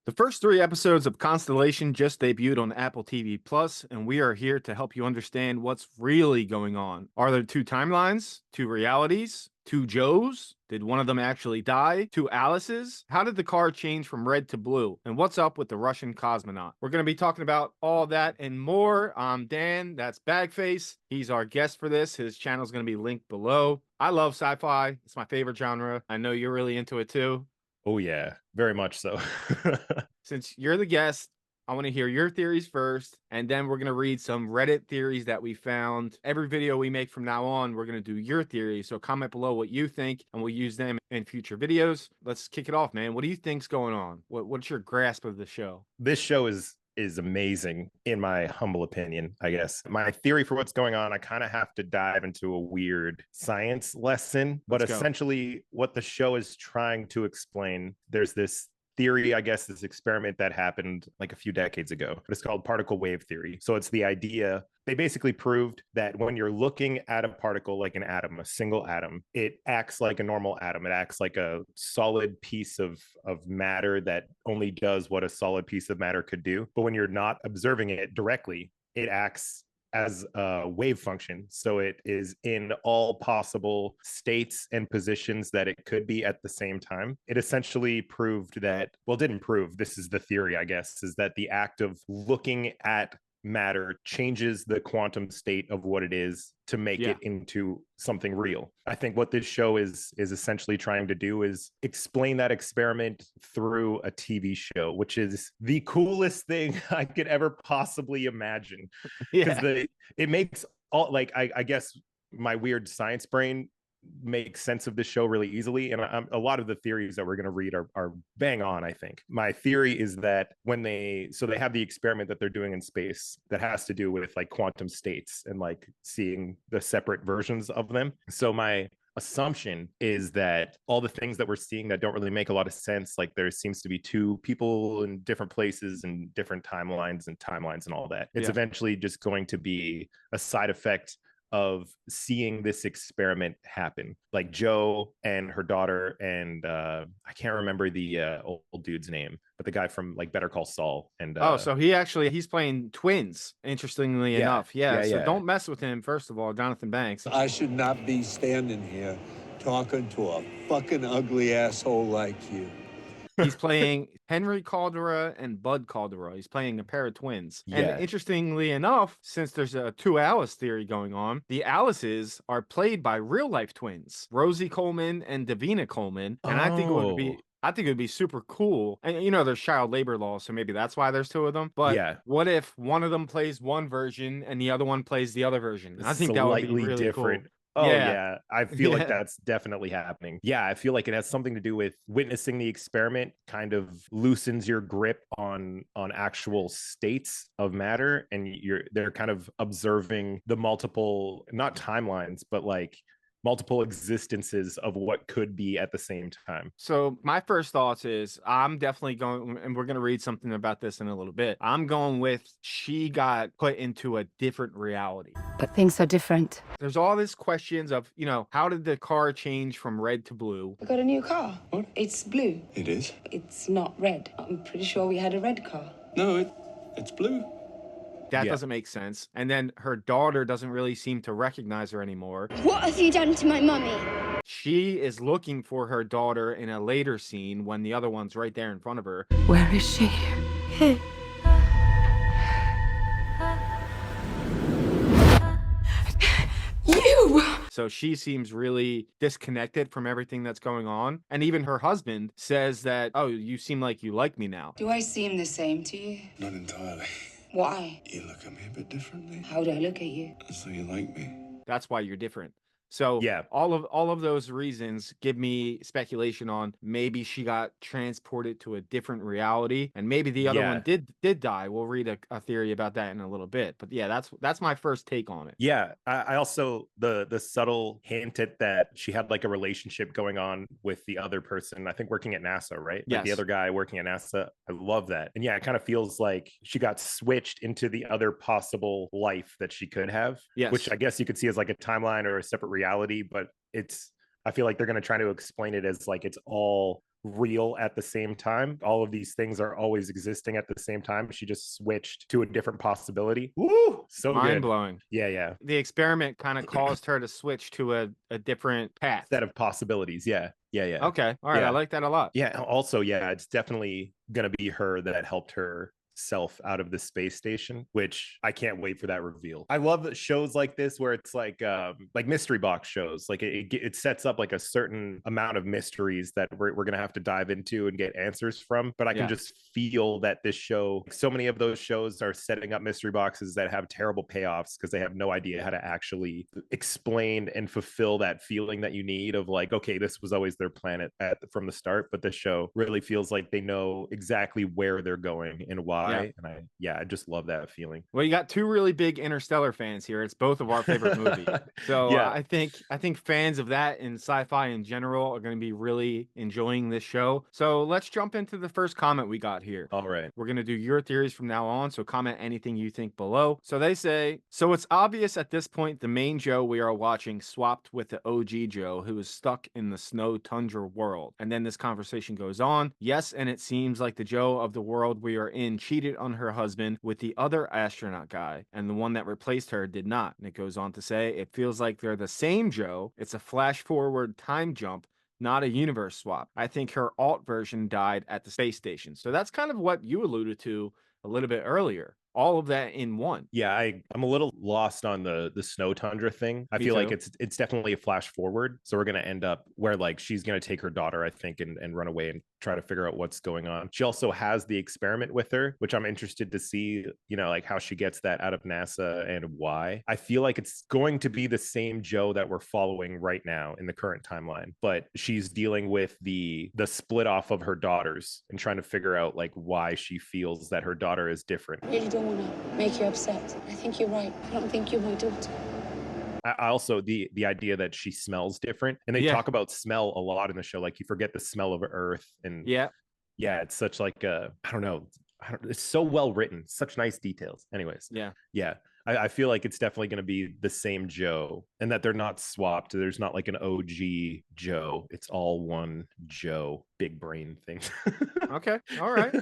The first three episodes of Constellation just debuted on Apple TV Plus, and we are here to help you understand what's really going on. Are there two timelines, two realities, two Joes? Did one of them actually die? Two Alices? How did the car change from red to blue? And what's up with the Russian cosmonaut? We're going to be talking about all that and more. I'm Dan, that's Bagface. He's our guest for this. His channel is going to be linked below. I love sci-fi. It's my favorite genre. I know you're really into it too. Oh yeah, very much so. Since you're the guest, I want to hear your theories first, and then we're going to read some Reddit theories that we found. Every video we make from now on, we're going to do your theories. So comment below what you think, and we'll use them in future videos. Let's kick it off, man. What do you think's going on? What's your grasp of the show? This show is amazing in my humble opinion, I guess. My theory for what's going on, I kind of have to dive into a weird science lesson, but essentially what the show is trying to explain, there's this theory, I guess, this experiment that happened like a few decades ago, but it's called particle wave theory. So it's the idea, they basically proved that when you're looking at a particle like an atom, a single atom, it acts like a normal atom. It acts like a solid piece of matter that only does what a solid piece of matter could do. But when you're not observing it directly, it acts as a wave function. So it is in all possible states and positions that it could be at the same time. It essentially proved that, well, didn't prove, this is the theory, I guess, is that the act of looking at matter changes the quantum state of what it is to make it into something real. I think what this show is essentially trying to do is explain that experiment through a TV show, which is the coolest thing I could ever possibly imagine. Because it makes all, like, I guess my weird science brain make sense of this show really easily, and a lot of the theories that we're going to read are bang on. I think my theory is that when they have the experiment that they're doing in space that has to do with like quantum states and like seeing the separate versions of them. So my assumption is that all the things that we're seeing that don't really make a lot of sense, like there seems to be two people in different places and different timelines and all that, it's eventually just going to be a side effect of seeing this experiment happen. Like Joe and her daughter, and I can't remember the old dude's name, but the guy from like Better Call Saul. And so he's playing twins, interestingly enough. So don't mess with him, first of all, Jonathan Banks. I should not be standing here talking to a fucking ugly asshole like you. He's playing Henry Caldera and Bud Caldera. He's playing a pair of twins. And interestingly enough, since there's a two Alice theory going on, the Alices are played by real life twins, Rosie Coleman and Davina Coleman. And I think it would be super cool. And you know, there's child labor laws, so maybe that's why there's two of them. But what if one of them plays one version and the other one plays the other version? I think that would be really different. Cool. Oh yeah. I feel like that's definitely happening. Yeah, I feel like it has something to do with witnessing the experiment kind of loosens your grip on actual states of matter, and they're kind of observing the multiple, not timelines, but like multiple existences of what could be at the same time. So my first thoughts is I'm definitely going, and we're going to read something about this in a little bit. I'm going with she got put into a different reality. But things are different. There's all these questions of, you know, how did the car change from red to blue? We got a new car. What? It's blue. It is? It's not red. I'm pretty sure we had a red car. No, it's blue. That doesn't make sense. And then her daughter doesn't really seem to recognize her anymore. What have you done to my mummy? She is looking for her daughter in a later scene when the other one's right there in front of her. Where is she? You! So she seems really disconnected from everything that's going on. And even her husband says that, oh, you seem like you like me now. Do I seem the same to you? Not entirely. Why? You look at me a bit differently. How do I look at you? As though you like me. That's why you're different. So all of those reasons give me speculation on maybe she got transported to a different reality, and maybe the other one did die. We'll read a theory about that in a little bit. But yeah, that's my first take on it. Yeah, I also the subtle hint at that she had like a relationship going on with the other person, I think working at NASA, right? Yes. Like the other guy working at NASA. I love that. And yeah, it kind of feels like she got switched into the other possible life that she could have, which I guess you could see as like a timeline or a separate reality, but I feel like they're going to try to explain it as like it's all real at the same time. All of these things are always existing at the same time. She just switched to a different possibility. Woo! So Mind good. blowing. Yeah. The experiment kind of caused her to switch to a different path. Set of possibilities. Yeah. Okay. All right. I like that a lot. Yeah. Also, yeah, it's definitely going to be her that helped her self out of the space station, which I can't wait for that reveal. I love shows like this where it's like mystery box shows. Like it sets up like a certain amount of mysteries that we're gonna have to dive into and get answers from. But I can just feel that this show, so many of those shows are setting up mystery boxes that have terrible payoffs because they have no idea how to actually explain and fulfill that feeling that you need of like, okay, this was always their plan from the start, but this show really feels like they know exactly where they're going and why. And I just love that feeling. Well, you got two really big Interstellar fans here. It's both of our favorite movies. So I think fans of that and sci-fi in general are going to be really enjoying this show. So let's jump into the first comment we got here. All right. We're going to do your theories from now on. So comment anything you think below. So they say, so it's obvious at this point the main Joe we are watching swapped with the OG Joe who is stuck in the snow tundra world. And then this conversation goes on. Yes, and it seems like the Joe of the world we are in cheated on her husband with the other astronaut guy, and the one that replaced her did not. And it goes on to say, it feels like they're the same Joe. It's a flash forward time jump, not a universe swap. I think her alt version died at the space station. So that's kind of what you alluded to a little bit earlier. All of that in one. Yeah, I'm a little lost on the snow tundra thing. I feel like it's definitely a flash forward. So we're gonna end up where like she's gonna take her daughter, I think, and run away and try to figure out what's going on. She also has the experiment with her, which I'm interested to see, like how she gets that out of NASA and why. I feel like it's going to be the same Joe that we're following right now in the current timeline, but she's dealing with the split off of her daughters and trying to figure out like why she feels that her daughter is different. I really don't want to make you upset. I think you're right. I don't think you're my daughter. I also the idea that she smells different, and they talk about smell a lot in the show. Like you forget the smell of earth, and it's such like I don't know, it's so well written, such nice details. Anyways, I feel like it's definitely going to be the same Joe, and that they're not swapped. There's not like an OG Joe. It's all one Joe. Big brain thing. Okay, all right.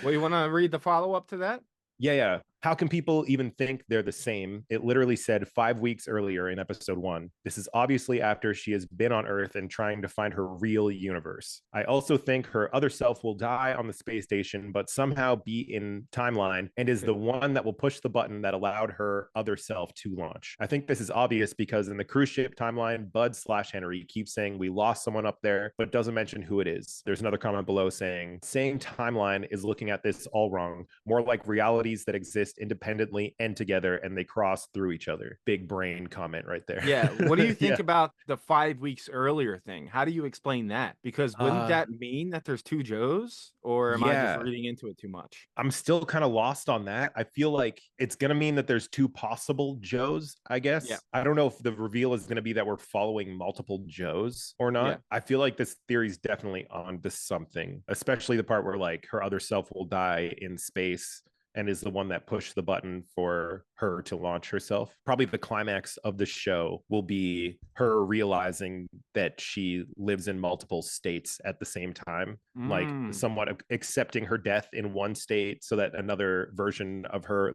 Well, you want to read the follow up to that? Yeah. How can people even think they're the same? It literally said 5 weeks earlier in episode 1. This is obviously after she has been on Earth and trying to find her real universe. I also think her other self will die on the space station, but somehow be in timeline and is the one that will push the button that allowed her other self to launch. I think this is obvious because in the cruise ship timeline, Bud/Henry keeps saying we lost someone up there, but doesn't mention who it is. There's another comment below saying timeline is looking at this all wrong, more like realities that exist independently and together, and they cross through each other. Big brain comment right there. Yeah. What do you think about the 5 weeks earlier thing? How do you explain that? Because wouldn't that mean that there's two Joes, or am I just reading into it too much? I'm still kind of lost on that. I feel like it's going to mean that there's two possible Joes, I guess. Yeah. I don't know if the reveal is going to be that we're following multiple Joes or not. Yeah. I feel like this theory is definitely on to something, especially the part where like her other self will die in space and is the one that pushed the button for her to launch herself. Probably the climax of the show will be her realizing that she lives in multiple states at the same time, like somewhat accepting her death in one state so that another version of her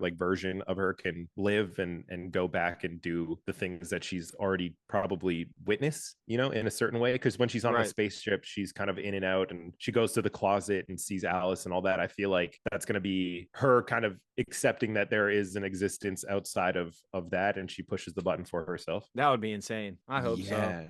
can live and go back and do the things that she's already probably witnessed, in a certain way. Because when she's on the spaceship, she's kind of in and out, and she goes to the closet and sees Alice and all that. I feel like that's going to be her kind of accepting that there is an existence outside of that, and she pushes the button for herself. That would be insane. I hope so.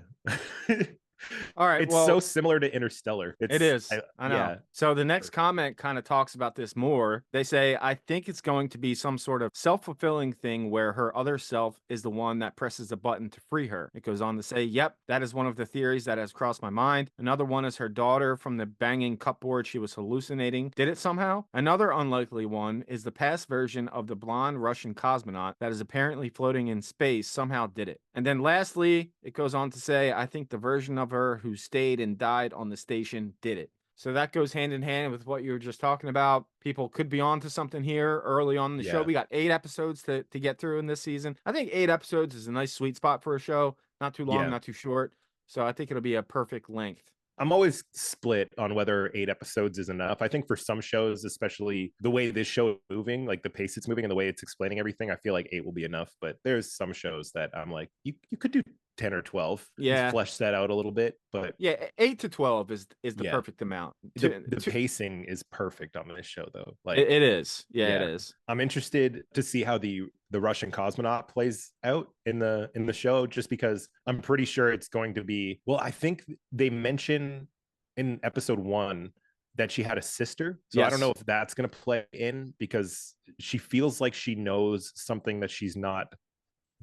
All right. It's so similar to Interstellar. It is. I know. Yeah. So the next comment kind of talks about this more. They say, I think it's going to be some sort of self-fulfilling thing where her other self is the one that presses a button to free her. It goes on to say, yep, that is one of the theories that has crossed my mind. Another one is her daughter from the banging cupboard she was hallucinating. Did it somehow? Another unlikely one is the past version of the blonde Russian cosmonaut that is apparently floating in space somehow did it. And then lastly, it goes on to say, I think the version of her who stayed and died on the station did it. So that goes hand in hand with what you were just talking about. People could be on to something here early on in the show. We got 8 episodes to get through in this season. I think 8 episodes is a nice sweet spot for a show. Not too long, not too short. So I think it'll be a perfect length. I'm always split on whether 8 episodes is enough. I think for some shows, especially the way this show is moving, like the pace it's moving and the way it's explaining everything, I feel like 8 will be enough. But there's some shows that I'm like, you could do 10 or 12. Yeah. Flesh that out a little bit. But yeah, 8 to 12 is the yeah, perfect amount. the pacing is perfect on this show, though. Like it is. Yeah, yeah. it is. I'm interested to see how the Russian cosmonaut plays out in the show, just because I'm pretty sure it's going to be, well, I think they mention in episode 1 that she had a sister. So I don't know if that's going to play in, because she feels like she knows something that she's not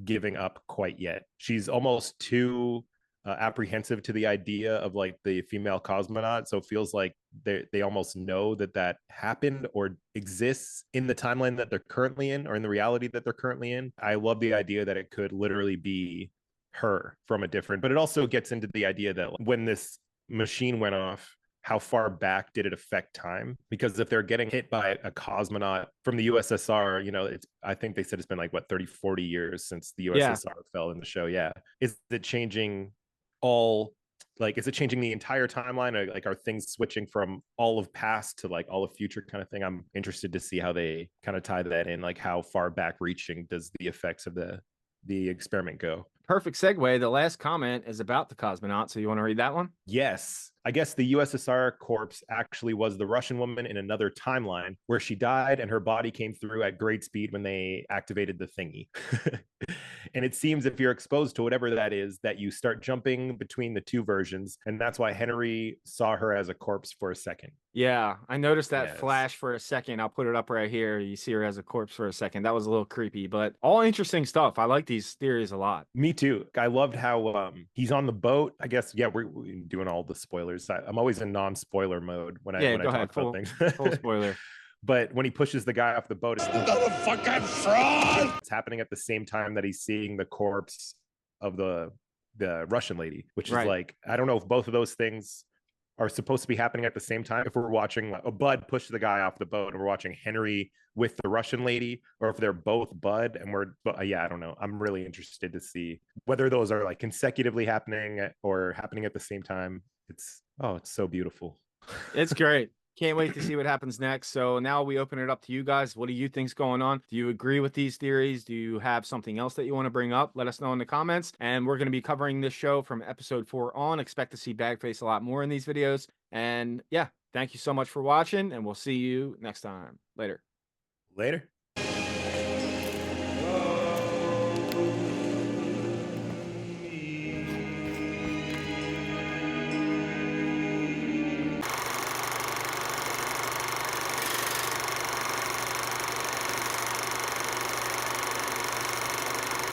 giving up quite yet. She's almost too apprehensive to the idea of like the female cosmonaut, so it feels like they almost know that happened or exists in the timeline that they're currently in, or in the reality that they're currently in. I love the idea that it could literally be her from a different, but it also gets into the idea that when this machine went off, how far back did it affect time? Because if they're getting hit by a cosmonaut from the USSR, it's, I think they said it's been like, what, 30, 40 years since the USSR fell in the show. Yeah. Is it changing is it changing the entire timeline? Or like, are things switching from all of past to like all of future kind of thing? I'm interested to see how they kind of tie that in. Like, how far back reaching does the effects of the experiment go? Perfect segue. The last comment is about the cosmonaut. So you want to read that one? Yes. I guess the USSR corpse actually was the Russian woman in another timeline where she died and her body came through at great speed when they activated the thingy. And it seems if you're exposed to whatever that is, that you start jumping between the two versions. And that's why Henry saw her as a corpse for a second. Yeah, I noticed that flash for a second. I'll put it up right here. You see her as a corpse for a second. That was a little creepy, but all interesting stuff. I like these theories a lot. Me too. I loved how talks. He's on the boat. I guess, yeah, we're doing all the spoilers. I'm always in non-spoiler mode when I talk about things. Full spoiler. But when he pushes the guy off the boat, Another fucking fraud! it's happening at the same time that he's seeing the corpse of the Russian lady, which is like, I don't know if both of those things are supposed to be happening at the same time. If we're watching Bud push the guy off the boat and we're watching Henry with the Russian lady, or if they're both Bud and yeah, I don't know. I'm really interested to see whether those are like consecutively happening or happening at the same time. It's so beautiful. It's great. Can't wait to see what happens next. So now we open it up to you guys. What do you think's going on? Do you agree with these theories? Do you have something else that you want to bring up? Let us know in the comments. And we're going to be covering this show from episode 4 on. Expect to see Bagface a lot more in these videos. And yeah, thank you so much for watching, and we'll see you next time. Later. Later.